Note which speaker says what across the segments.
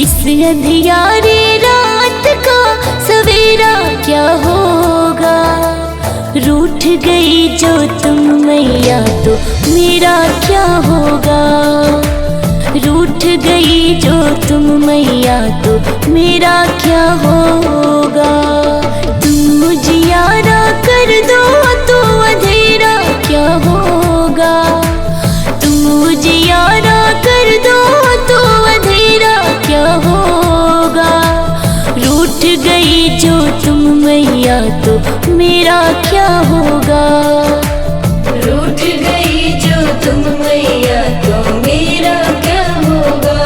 Speaker 1: इस अंधियारी रात का सवेरा क्या होगा। रूठ गई जो तुम मैया तो मेरा क्या होगा। रूठ गई जो तुम मैया तो मेरा क्या होगा। तुम उजियारा कर दो तो अंधेरा क्या होगा। तुम उजियारा कर दो तो अंधेरा क्या होगा। रूठ गई जो तुम मैया तो मेरा क्या होगा।
Speaker 2: रूठ गई जो तुम मैया तो मेरा क्या होगा।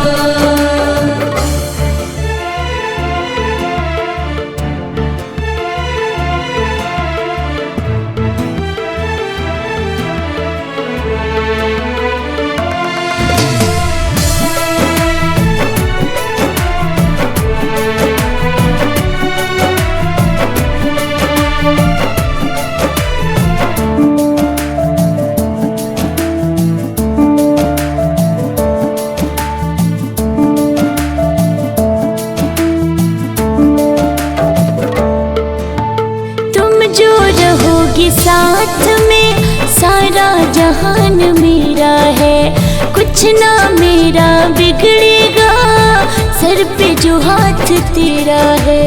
Speaker 1: रहोगी साथ में सारा जहान मेरा है। कुछ ना मेरा बिगड़ेगा सर पे जो हाथ तेरा है।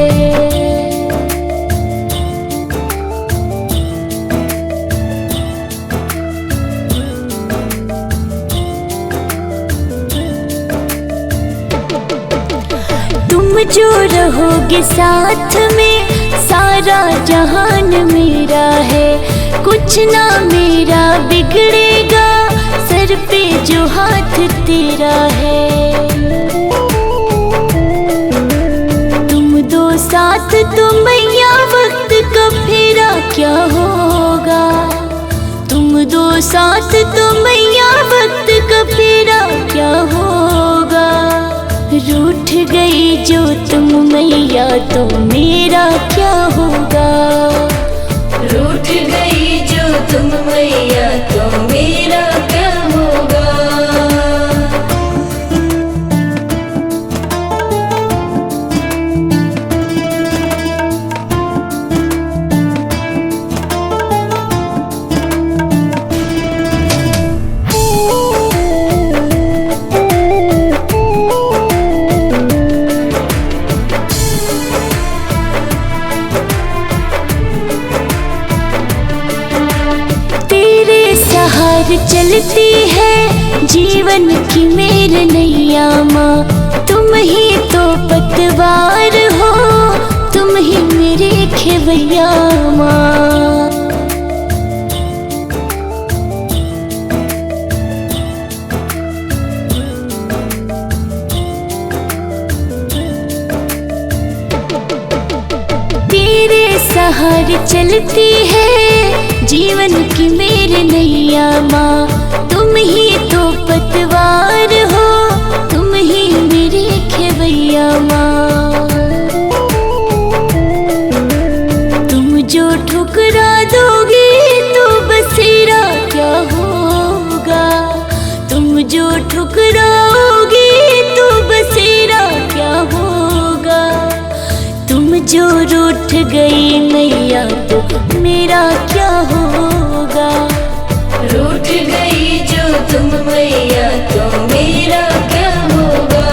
Speaker 1: तुम जो रहोगे साथ में सारा जहान मेरा है। कुछ ना मेरा बिगड़ेगा सर पे जो हाथ तेरा है। तुम दो साथ तो मैया वक्त का फेरा क्या होगा। तुम दो साथ तो मैया वक्त का फेरा क्या होगा। रूठ गई जो तुम मैया तो मेरा क्या होगा।
Speaker 2: रूठ गई जो तुम मैया तो मेरा क्या होगा।
Speaker 1: चलती है जीवन की मेरे नैया माँ। तुम ही तो पतवार हो तुम ही मेरे खेवैया माँ। तेरे सहारे चलती है जीवन की मेरे नैया माँ। तुम ही तो पतवार हो तुम ही मेरे खेवैया माँ। तुम जो ठुकरा दोगे तो बसेरा क्या होगा। तुम जो ठुकराओगे तो बसेरा क्या होगा। तुम जो रूठ गई मैया तो मेरा क्या होगा।
Speaker 2: रूठ गई जो तुम मैया तो मेरा क्या होगा।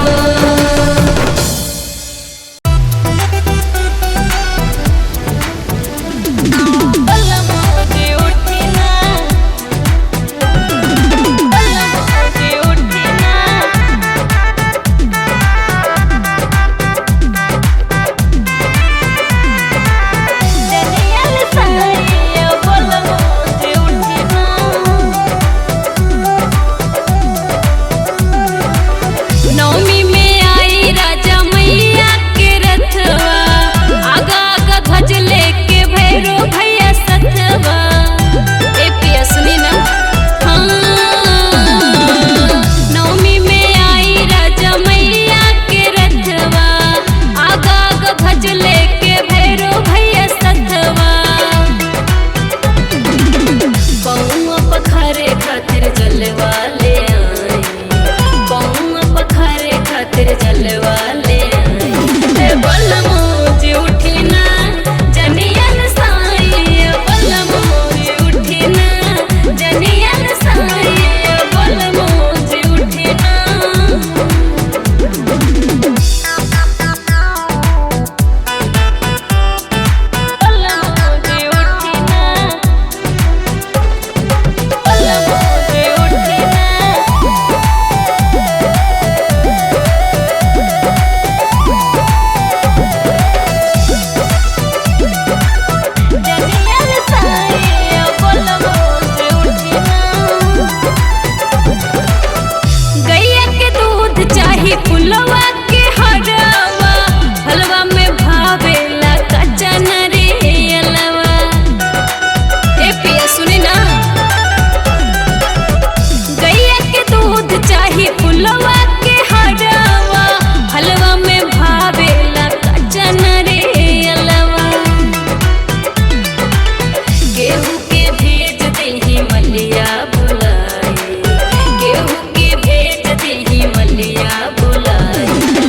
Speaker 3: फुलवा के हरवा हलवा में भावेला कच्चा नारियलवा। ए पिया सुनी ना, गैया के दूध चाही फुलवा के हरवा हलवा में भावेला कच्चा नारियलवा। गेहूं के भेज देही मलिया बुलाए, गेहूं के भेज देही मलिया बुलाए।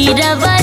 Speaker 1: रवा